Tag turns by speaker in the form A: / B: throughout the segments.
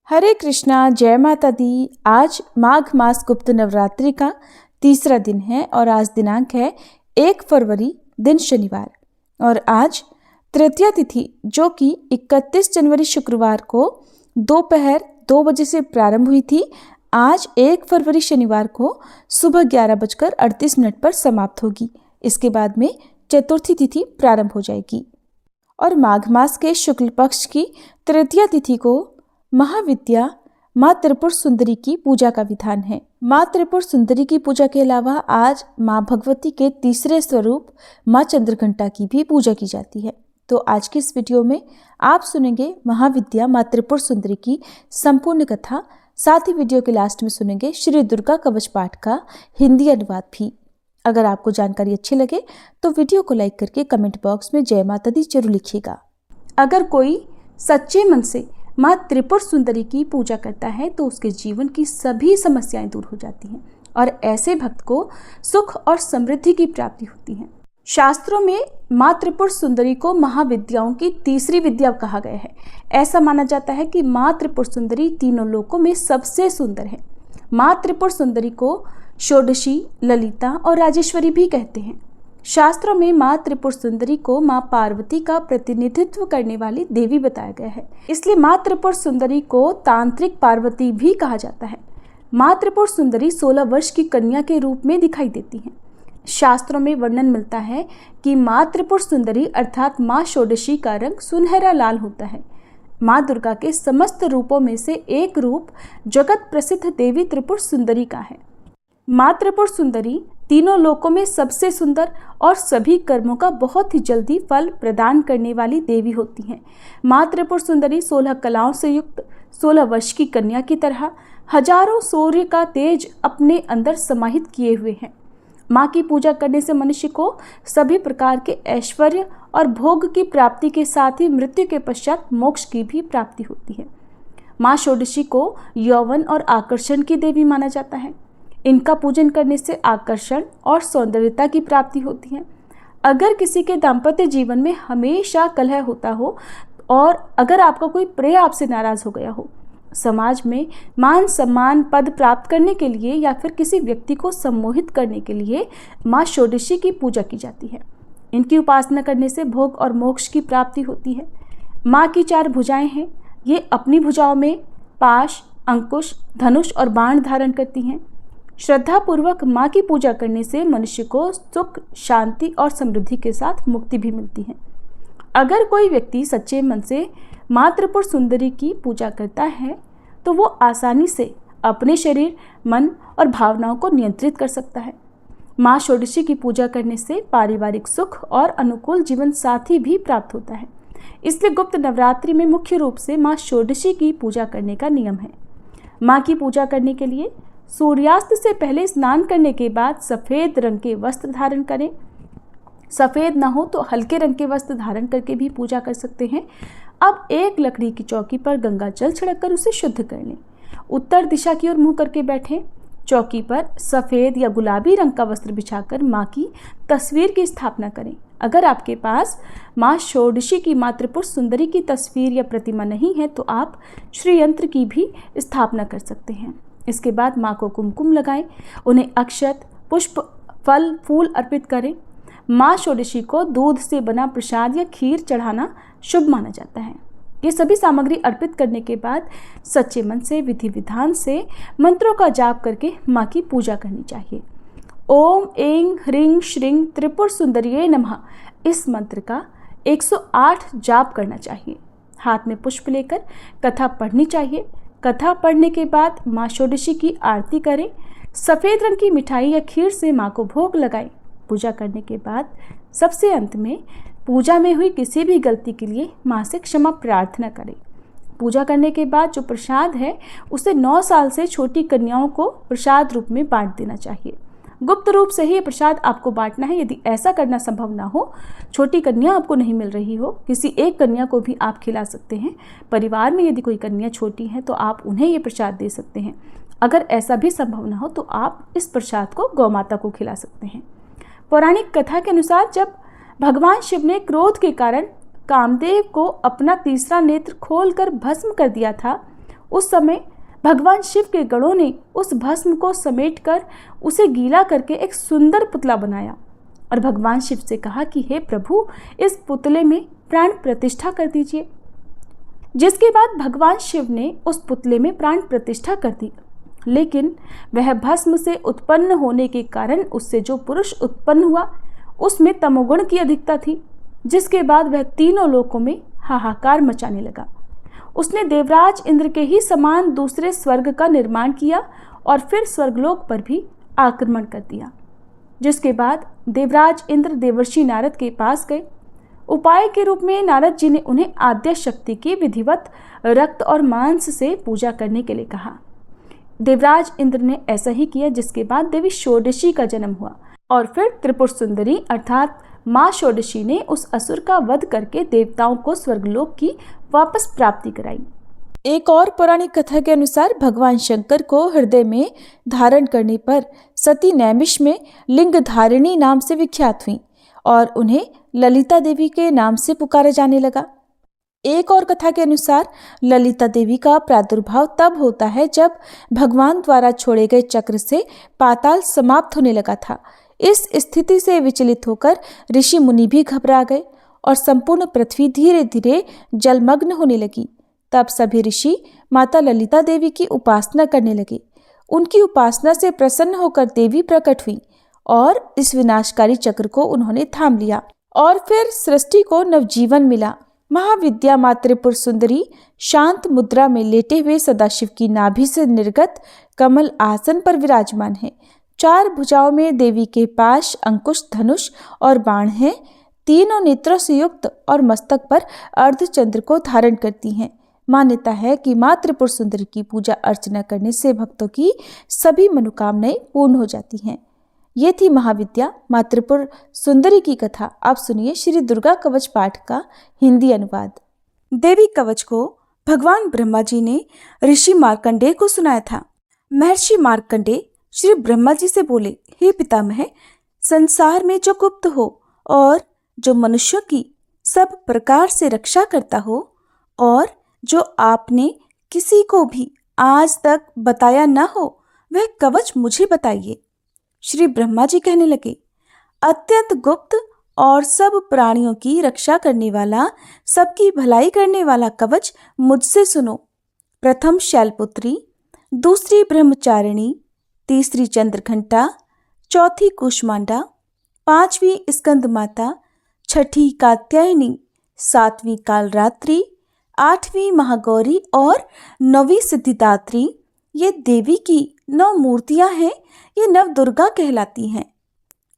A: हरे कृष्णा, जय माता दी। आज माघ मास गुप्त नवरात्रि का तीसरा दिन है और आज दिनांक है 1 फरवरी, दिन शनिवार। और आज तृतीया तिथि जो कि 31 जनवरी शुक्रवार को दोपहर 2 बजे से प्रारंभ हुई थी, आज 1 फरवरी शनिवार को सुबह 11:38 पर समाप्त होगी। इसके बाद में चतुर्थी तिथि प्रारंभ हो जाएगी। और माघ मास के शुक्ल पक्ष की तृतीया तिथि को महाविद्या माँ त्रिपुर सुंदरी की पूजा का विधान है। माँ त्रिपुर सुंदरी की पूजा के अलावा आज माँ भगवती के तीसरे स्वरूप माँ चंद्रघंटा की भी पूजा की जाती है। तो आज की इस वीडियो में आप सुनेंगे महाविद्या माँ त्रिपुर सुंदरी की संपूर्ण कथा, साथ ही वीडियो के लास्ट में सुनेंगे श्री दुर्गा कवच पाठ का हिंदी अनुवाद भी। अगर आपको जानकारी अच्छी लगे तो वीडियो को लाइक करके कमेंट बॉक्स में जय माता दी जरूर लिखिएगा। अगर कोई सच्चे मन से माँ त्रिपुर सुंदरी की पूजा करता है तो उसके जीवन की सभी समस्याएं दूर हो जाती हैं और ऐसे भक्त को सुख और समृद्धि की प्राप्ति होती है। शास्त्रों में माँ त्रिपुर सुंदरी को महाविद्याओं की तीसरी विद्या कहा गया है। ऐसा माना जाता है कि माँ त्रिपुर सुंदरी तीनों लोकों में सबसे सुंदर है। माँ त्रिपुर सुंदरी को षोडशी, ललिता और राजेश्वरी भी कहते हैं। शास्त्रों में माँ त्रिपुर सुंदरी को माँ पार्वती का प्रतिनिधित्व करने वाली देवी बताया गया है, इसलिए माँ त्रिपुर सुंदरी को तांत्रिक पार्वती भी कहा जाता है। माँ त्रिपुर सुंदरी 16 वर्ष की कन्या के रूप में दिखाई देती हैं। शास्त्रों में वर्णन मिलता है कि माँ त्रिपुर सुंदरी अर्थात माँ षोडशी का रंग सुनहरा लाल होता है। माँ दुर्गा के समस्त रूपों में से एक रूप जगत प्रसिद्ध देवी त्रिपुर सुंदरी का है। माँ त्रिपुर सुंदरी तीनों लोकों में सबसे सुंदर और सभी कर्मों का बहुत ही जल्दी फल प्रदान करने वाली देवी होती हैं। माँ त्रिपुर सुंदरी 16 कलाओं से युक्त 16 वर्ष की कन्या की तरह हजारों सूर्य का तेज अपने अंदर समाहित किए हुए हैं। माँ की पूजा करने से मनुष्य को सभी प्रकार के ऐश्वर्य और भोग की प्राप्ति के साथ ही मृत्यु के पश्चात मोक्ष की भी प्राप्ति होती है। माँ षोडशी को यौवन और आकर्षण की देवी माना जाता है। इनका पूजन करने से आकर्षण और सौंदर्यता की प्राप्ति होती है। अगर किसी के दाम्पत्य जीवन में हमेशा कलह होता हो और अगर आपका कोई प्रिय आपसे नाराज हो गया हो, समाज में मान सम्मान पद प्राप्त करने के लिए या फिर किसी व्यक्ति को सम्मोहित करने के लिए माँ षोडशी की पूजा की जाती है। इनकी उपासना करने से भोग और मोक्ष की प्राप्ति होती है। माँ की 4 भुजाएं हैं। ये अपनी भुजाओं में पाश, अंकुश, धनुष और बाण धारण करती हैं। श्रद्धा पूर्वक माँ की पूजा करने से मनुष्य को सुख, शांति और समृद्धि के साथ मुक्ति भी मिलती है। अगर कोई व्यक्ति सच्चे मन से माँ त्रिपुर सुंदरी की पूजा करता है तो वो आसानी से अपने शरीर, मन और भावनाओं को नियंत्रित कर सकता है। माँ षोडशी की पूजा करने से पारिवारिक सुख और अनुकूल जीवन साथी भी प्राप्त होता है। इसलिए गुप्त नवरात्रि में मुख्य रूप से माँ षोडशी की पूजा करने का नियम है। माँ की पूजा करने के लिए सूर्यास्त से पहले स्नान करने के बाद सफ़ेद रंग के वस्त्र धारण करें। सफ़ेद ना हो तो हल्के रंग के वस्त्र धारण करके भी पूजा कर सकते हैं। अब एक लकड़ी की चौकी पर गंगा जल छिड़ककर उसे शुद्ध कर लें। उत्तर दिशा की ओर मुंह करके बैठें। चौकी पर सफ़ेद या गुलाबी रंग का वस्त्र बिछाकर माँ की तस्वीर की स्थापना करें। अगर आपके पास माँ षोडशी की माँ त्रिपुर सुंदरी की तस्वीर या प्रतिमा नहीं है तो आप श्री यंत्र की भी स्थापना कर सकते हैं। इसके बाद माँ को कुमकुम लगाएं, उन्हें अक्षत, पुष्प, फल, फूल अर्पित करें। माँ षोडशी को दूध से बना प्रसाद या खीर चढ़ाना शुभ माना जाता है। ये सभी सामग्री अर्पित करने के बाद सच्चे मन से विधि विधान से मंत्रों का जाप करके माँ की पूजा करनी चाहिए। ओम ऐं ह्रीं श्रीं त्रिपुर सुंदरिये नमः, इस मंत्र का 108 जाप करना चाहिए। हाथ में पुष्प लेकर कथा पढ़नी चाहिए। कथा पढ़ने के बाद माँ षोडशी की आरती करें। सफ़ेद रंग की मिठाई या खीर से माँ को भोग लगाएं। पूजा करने के बाद सबसे अंत में पूजा में हुई किसी भी गलती के लिए माँ से क्षमा प्रार्थना करें। पूजा करने के बाद जो प्रसाद है उसे 9 साल से छोटी कन्याओं को प्रसाद रूप में बांट देना चाहिए। गुप्त रूप से ही ये प्रसाद आपको बांटना है। यदि ऐसा करना संभव ना हो, छोटी कन्या आपको नहीं मिल रही हो, किसी एक कन्या को भी आप खिला सकते हैं। परिवार में यदि कोई कन्या छोटी है तो आप उन्हें ये प्रसाद दे सकते हैं। अगर ऐसा भी संभव ना हो तो आप इस प्रसाद को गौ माता को खिला सकते हैं। पौराणिक कथा के अनुसार जब भगवान शिव ने क्रोध के कारण कामदेव को अपना तीसरा नेत्र खोलकर भस्म कर दिया था, उस समय भगवान शिव के गणों ने उस भस्म को समेटकर उसे गीला करके एक सुंदर पुतला बनाया और भगवान शिव से कहा कि हे प्रभु, इस पुतले में प्राण प्रतिष्ठा कर दीजिए। जिसके बाद भगवान शिव ने उस पुतले में प्राण प्रतिष्ठा कर दी, लेकिन वह भस्म से उत्पन्न होने के कारण उससे जो पुरुष उत्पन्न हुआ उसमें तमोगुण की अधिकता थी, जिसके बाद वह तीनों लोकों में हाहाकार मचाने लगा। उसने देवराज इंद्र के ही समान दूसरे स्वर्ग का निर्माण किया और फिर स्वर्गलोक पर भी आक्रमण कर दिया। जिसके बाद देवराज इंद्र देवर्षि नारद के पास गए। उपाय के रूप में नारद जी ने उन्हें आद्य शक्ति की विधिवत रक्त और मांस से पूजा करने के लिए कहा। देवराज इंद्र ने ऐसा ही किया, जिसके बाद देवी षोडशी का जन्म हुआ और फिर त्रिपुर सुंदरी अर्थात माँ षोडशी ने उस असुर का वध करके देवताओं को स्वर्गलोक की वापस प्राप्ति कराई। एक और पौराणिक कथा के अनुसार भगवान शंकर को हृदय में धारण करने पर सती नैमिष लिंग धारिणी नाम से विख्यात हुई और उन्हें ललिता देवी के नाम से पुकारा जाने लगा। एक और कथा के अनुसार ललिता देवी का प्रादुर्भाव तब होता है जब भगवान द्वारा छोड़े गए चक्र से पाताल समाप्त होने लगा था। इस स्थिति से विचलित होकर ऋषि मुनि भी घबरा गए और संपूर्ण पृथ्वी धीरे धीरे जलमग्न होने लगी। तब सभी ऋषि माता ललिता देवी की उपासना करने लगे। उनकी उपासना से प्रसन्न होकर देवी प्रकट हुई और इस विनाशकारी चक्र को उन्होंने थाम लिया और फिर सृष्टि को नवजीवन मिला। महाविद्या माँ त्रिपुर सुंदरी शांत मुद्रा में लेटे हुए सदाशिव की नाभि से निर्गत कमल आसन पर विराजमान है। 4 भुजाओं में देवी के पाश, अंकुश, धनुष और बाण हैं। तीनों नेत्रों से युक्त और मस्तक पर अर्धचंद्र को धारण करती हैं। मान्यता है कि माँ त्रिपुर सुंदरी की पूजा अर्चना करने से भक्तों की सभी मनोकामनाएं पूर्ण हो जाती हैं। ये थी महाविद्या माँ त्रिपुर सुंदरी की कथा। आप सुनिए श्री दुर्गा कवच पाठ का हिंदी अनुवाद। देवी कवच को भगवान ब्रह्मा जी ने ऋषि मार्कंडेय को सुनाया था। महर्षि मार्कंडेय श्री ब्रह्मा जी से बोले, हे पितामह, संसार में जो गुप्त हो और जो मनुष्यों की सब प्रकार से रक्षा करता हो और जो आपने किसी को भी आज तक बताया न हो, वह कवच मुझे बताइए। श्री ब्रह्मा जी कहने लगे, अत्यंत गुप्त और सब प्राणियों की रक्षा करने वाला, सबकी भलाई करने वाला कवच मुझसे सुनो। प्रथम शैलपुत्री, दूसरी ब्रह्मचारिणी, तीसरी चंद्रघंटा, चौथी कुष्मांडा, 5वीं स्कंद माता, 6ठी कात्यायनी, 7वीं कालरात्रि, 8वीं महागौरी और 9वीं सिद्धिदात्री। ये देवी की 9 मूर्तियां हैं। ये नव दुर्गा कहलाती हैं।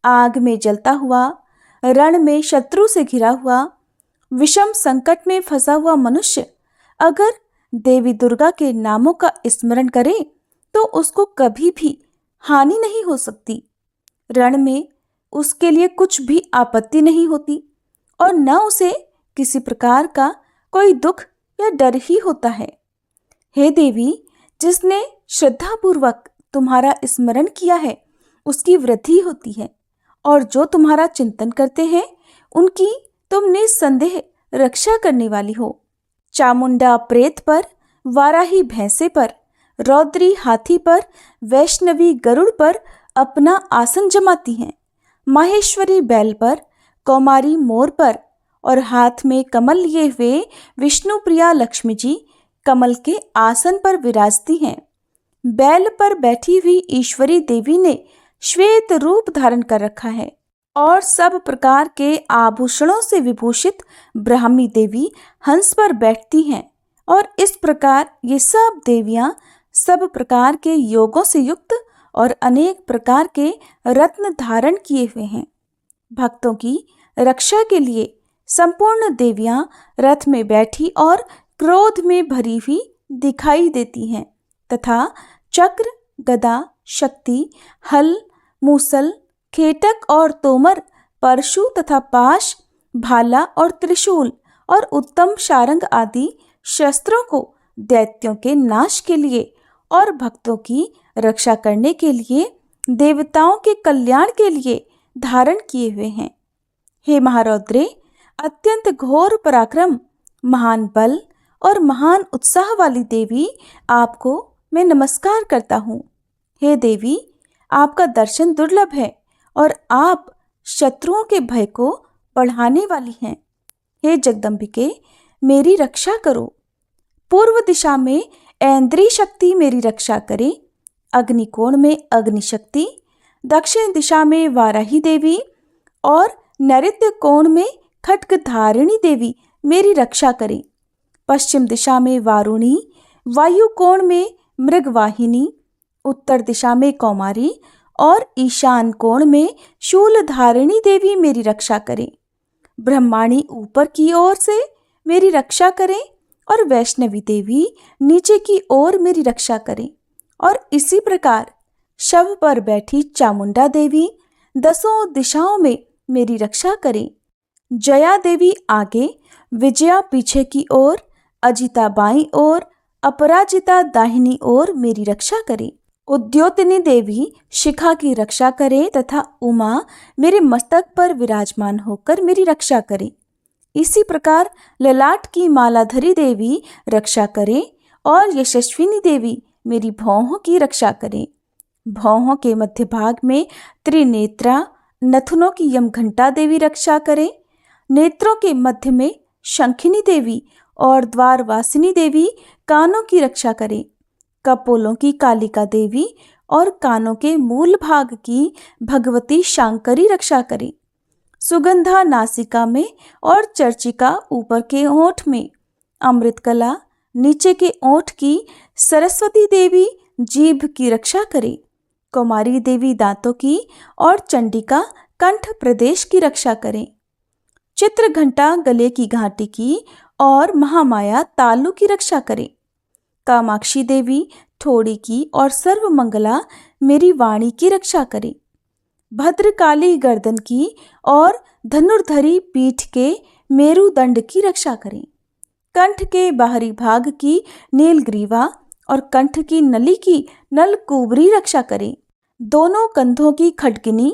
A: आग में जलता हुआ, रण में शत्रु से घिरा हुआ, विषम संकट में फंसा हुआ मनुष्य अगर देवी दुर्गा के नामों का स्मरण करे तो उसको कभी भी हानि नहीं हो सकती। रण में उसके लिए कुछ भी आपत्ति नहीं होती और न उसे किसी प्रकार का कोई दुख या डर ही होता है। हे देवी, जिसने श्रद्धापूर्वक तुम्हारा स्मरण किया है उसकी वृद्धि होती है और जो तुम्हारा चिंतन करते हैं उनकी तुम निस्संदेह रक्षा करने वाली हो। चामुंडा प्रेत पर, वाराही भैंसे पर, रौद्री हाथी पर, वैष्णवी गरुड़ पर अपना आसन जमाती हैं। माहेश्वरी बैल पर, कौमारी मोर पर और हाथ में कमल लिए हुए विष्णु प्रिया लक्ष्मी जी कमल के आसन पर विराजती हैं। बैल पर बैठी हुई ईश्वरी देवी ने श्वेत रूप धारण कर रखा है और सब प्रकार के आभूषणों से विभूषित ब्राह्मी देवी हंस पर बैठती हैं और इस प्रकार ये सब देवियां सब प्रकार के योगों से युक्त और अनेक प्रकार के रत्न धारण किए हुए हैं। भक्तों की रक्षा के लिए संपूर्ण देवियां रथ में बैठी और क्रोध में भरी हुई दिखाई देती हैं तथा चक्र, गदा, शक्ति, हल, मूसल, खेटक और तोमर, परशु तथा पाश, भाला और त्रिशूल और उत्तम शारंग आदि शस्त्रों को दैत्यों के नाश के लिए और भक्तों की रक्षा करने के लिए, देवताओं के कल्याण के लिए धारण किए हुए हैं। हे महारौद्रे, अत्यंत घोर पराक्रम, महान बल और महान उत्साह वाली देवी, आपको मैं नमस्कार करता हूँ। हे देवी, आपका दर्शन दुर्लभ है और आप शत्रुओं के भय को बढ़ाने वाली हैं। हे जगदम्बिके, मेरी रक्षा करो। पूर्व दिशा में ऐन्द्री शक्ति मेरी रक्षा करे, अग्निकोण में अग्नि शक्ति, दक्षिण दिशा में वाराही देवी और नैऋत्य कोण में खड्ग धारिणी देवी मेरी रक्षा करें। पश्चिम दिशा में वारुणी, वायु कोण में मृगवाहिनी, उत्तर दिशा में कौमारी और ईशान कोण में शूलधारिणी देवी मेरी रक्षा करें। ब्रह्माणी ऊपर की ओर से मेरी रक्षा करें और वैष्णवी देवी नीचे की ओर मेरी रक्षा करें। और इसी प्रकार शव पर बैठी चामुंडा देवी दसों दिशाओं में मेरी रक्षा करें। जया देवी आगे, विजया पीछे की ओर, अजिता बाईं ओर, अपराजिता दाहिनी ओर मेरी रक्षा करें। उद्योतिनी देवी शिखा की रक्षा करे तथा उमा मेरे मस्तक पर विराजमान होकर मेरी रक्षा करे। इसी प्रकार ललाट की मालाधरी देवी रक्षा करे और यशस्विनी देवी मेरी भौहों की रक्षा करें। भौहों के मध्य भाग में त्रिनेत्रा, नथुनों की यमघंटा देवी रक्षा करे। नेत्रों के मध्य में शंखिनी देवी और द्वारवासिनी देवी कानों की रक्षा करे। कपोलों की कालिका देवी और कानों के मूल भाग की भगवती शांकरी रक्षा करे। सुगंधा नासिका में और चर्चिका ऊपर के ओंठ में, अमृतकला नीचे के ओंठ की सरस्वती देवी जीभ की रक्षा करे। कुमारी देवी दांतों की और चंडिका कंठ प्रदेश की रक्षा करें। चित्रघंटा गले की घाटी की और महामाया तालु की रक्षा करें। कामाक्षी देवी ठोड़ी की और सर्वमंगला मेरी वाणी की रक्षा करें। भद्रकाली गर्दन की और धनुर्धरी पीठ के मेरुदंड की रक्षा करें। कंठ के बाहरी भाग की नीलग्रीवा और कंठ की नली की नलकुबरी रक्षा करें। दोनों कंधों की खड्गिनी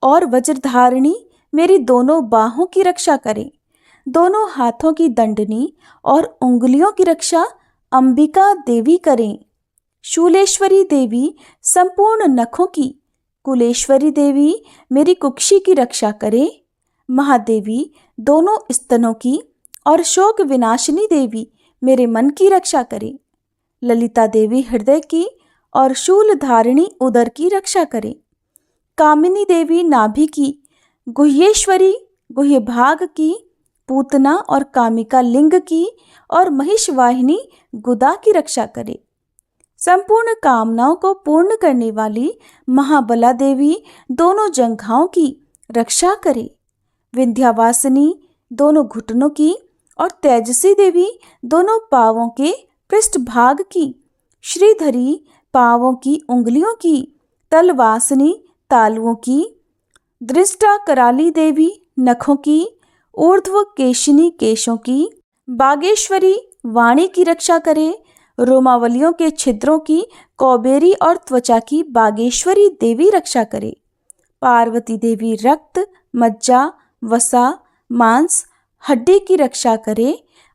A: और वज्रधारिणी मेरी दोनों बाहों की रक्षा करें। दोनों हाथों की दंडनी और उंगलियों की रक्षा अंबिका देवी करें। शूलेश्वरी देवी संपूर्ण नखों की, कुलेश्वरी देवी मेरी कुक्षी की रक्षा करे। महादेवी दोनों स्तनों की और शोक विनाशिनी देवी मेरे मन की रक्षा करे। ललिता देवी हृदय की और शूलधारिणी उदर की रक्षा करे। कामिनी देवी नाभि की, गुह्येश्वरी गुह्य भाग की, पूतना और कामिका लिंग की और महिषवाहिनी गुदा की रक्षा करे। संपूर्ण कामनाओं को पूर्ण करने वाली महाबला देवी दोनों जंघाओं की रक्षा करे। विंध्यावासिनी दोनों घुटनों की और तेजसी देवी दोनों पांवों के पृष्ठभाग की, श्रीधरी पांवों की उंगलियों की, तलवासिनी तालुओं की, दृष्टा कराली देवी नखों की, ऊर्ध्व केशिनी केशों की, बागेश्वरी वाणी की रक्षा करे। रोमावलियों के छिद्रों की कौबेरी और त्वचा की बागेश्वरी देवी रक्षा करे। पार्वती देवी रक्त, मज्जा, वसा, मांस, हड्डी की रक्षा करे।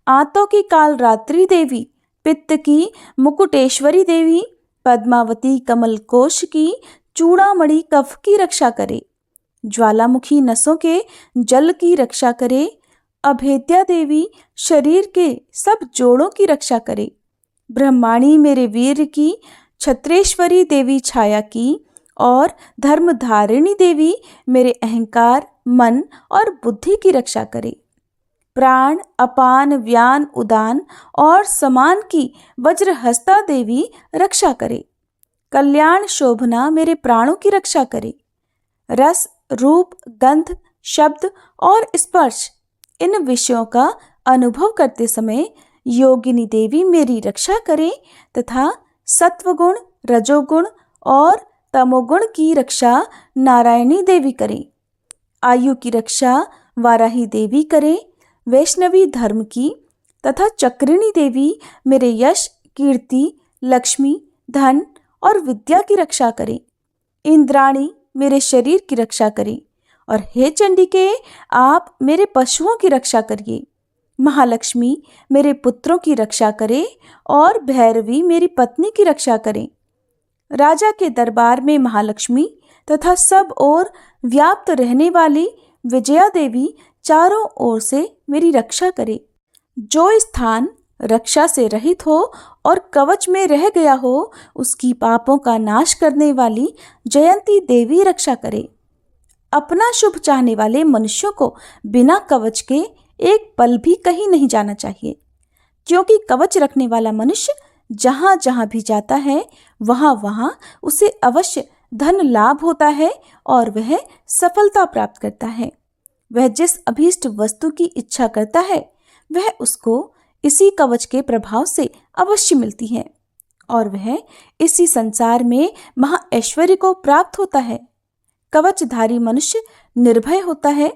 A: आंतों की कालरात्रि देवी, पित्त की मुकुटेश्वरी देवी, पद्मावती कमलकोश की चूड़ामणि कफ की रक्षा करे। ज्वालामुखी नसों के जल की रक्षा करे। अभेद्या देवी शरीर के सब जोड़ों की रक्षा करे। ब्रह्माणी मेरे वीर की, छत्रेश्वरी देवी छाया की और धर्मधारिणी देवी मेरे अहंकार, मन और बुद्धि की रक्षा करे। प्राण, अपान, व्यान, उदान और समान की वज्रहस्ता देवी रक्षा करे। कल्याण शोभना मेरे प्राणों की रक्षा करे। रस, रूप, गंध, शब्द और स्पर्श इन विषयों का अनुभव करते समय योगिनी देवी मेरी रक्षा करे तथा सत्वगुण, रजोगुण और तमोगुण की रक्षा नारायणी देवी करे। आयु की रक्षा वाराही देवी करे। वैष्णवी धर्म की तथा चक्रिणी देवी मेरे यश, कीर्ति, लक्ष्मी, धन और विद्या की रक्षा करे। इंद्राणी मेरे शरीर की रक्षा करे और हे चंडिके, आप मेरे पशुओं की रक्षा करिए। महालक्ष्मी मेरे पुत्रों की रक्षा करे और भैरवी मेरी पत्नी की रक्षा करे। राजा के दरबार में महालक्ष्मी तथा सब ओर व्याप्त रहने वाली विजया देवी चारों ओर से मेरी रक्षा करे। जो स्थान रक्षा से रहित हो और कवच में रह गया हो, उसकी पापों का नाश करने वाली जयंती देवी रक्षा करे। अपना शुभ चाहने वाले मनुष्यों को बिना कवच के एक पल भी कहीं नहीं जाना चाहिए, क्योंकि कवच रखने वाला मनुष्य जहाँ जहाँ भी जाता है वहाँ वहाँ उसे अवश्य धन लाभ होता है और वह सफलता प्राप्त करता है। वह जिस अभीष्ट वस्तु की इच्छा करता है वह उसको इसी कवच के प्रभाव से अवश्य मिलती है और वह इसी संसार में महा ऐश्वर्य को प्राप्त होता है। कवचधारी मनुष्य निर्भय होता है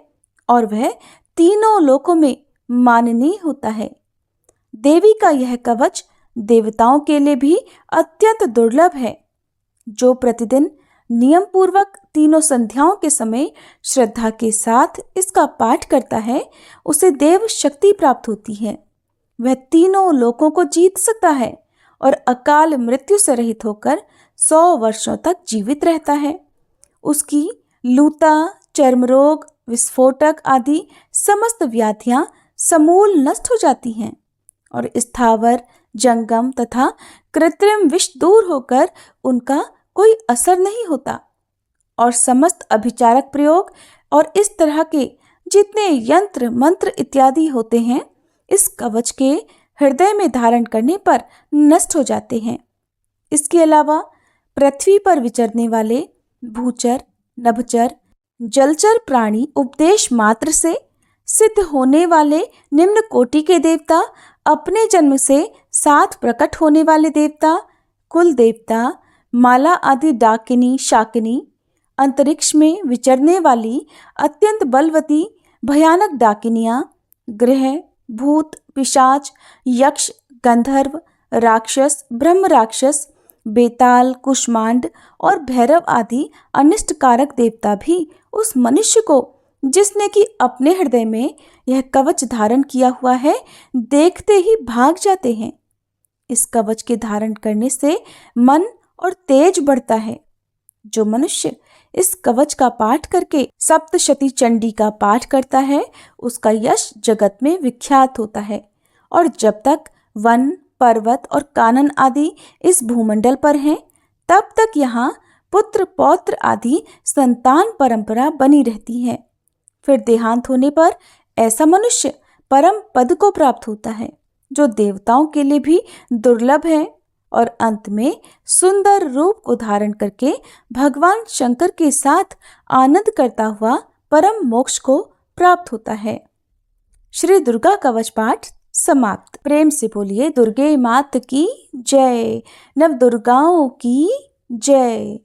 A: और वह तीनों लोकों में माननीय होता है। देवी का यह कवच देवताओं के लिए भी अत्यंत दुर्लभ है। जो प्रतिदिन नियम पूर्वक तीनों संध्याओं के समय श्रद्धा के साथ इसका पाठ करता है, उसे देव शक्ति प्राप्त होती है। वह तीनों लोकों को जीत सकता है और अकाल मृत्यु से रहित होकर 100 वर्षों तक जीवित रहता है। उसकी लूता, चर्म रोग, विस्फोटक आदि समस्त व्याधियां समूल नष्ट हो जाती हैं और स्थावर, जंगम तथा कृत्रिम विष दूर होकर उनका कोई असर नहीं होता और समस्त अभिचारक प्रयोग और इस तरह के जितने यंत्र मंत्र इत्यादि होते हैं इस कवच के हृदय में धारण करने पर नष्ट हो जाते हैं। इसके अलावा पृथ्वी पर विचरने वाले भूचर, नभचर, जलचर प्राणी, उपदेश मात्र से सिद्ध होने वाले निम्न कोटि के देवता, अपने जन्म से साथ प्रकट होने वाले देवता, कुल देवता, माला आदि डाकिनी, शाकिनी, अंतरिक्ष में विचरने वाली अत्यंत बलवती भयानक डाकिनियां, ग्रह, भूत, पिशाच, यक्ष, गंधर्व, राक्षस, ब्रह्म राक्षस, बेताल, कुष्मांड और भैरव आदि अनिष्टकारक देवता भी उस मनुष्य को जिसने कि अपने हृदय में यह कवच धारण किया हुआ है देखते ही भाग जाते हैं। इस कवच के धारण करने से मन और तेज बढ़ता है। जो मनुष्य इस कवच का पाठ करके सप्तशती चंडी का पाठ करता है उसका यश जगत में विख्यात होता है और जब तक वन, पर्वत और कानन आदि इस भूमंडल पर हैं तब तक यहाँ पुत्र पौत्र आदि संतान परंपरा बनी रहती है। फिर देहांत होने पर ऐसा मनुष्य परम पद को प्राप्त होता है जो देवताओं के लिए भी दुर्लभ है और अंत में सुंदर रूप को धारण करके भगवान शंकर के साथ आनंद करता हुआ परम मोक्ष को प्राप्त होता है। श्री दुर्गा कवच पाठ समाप्त। प्रेम से बोलिए दुर्गे मात की जय, नव दुर्गाओं की जय।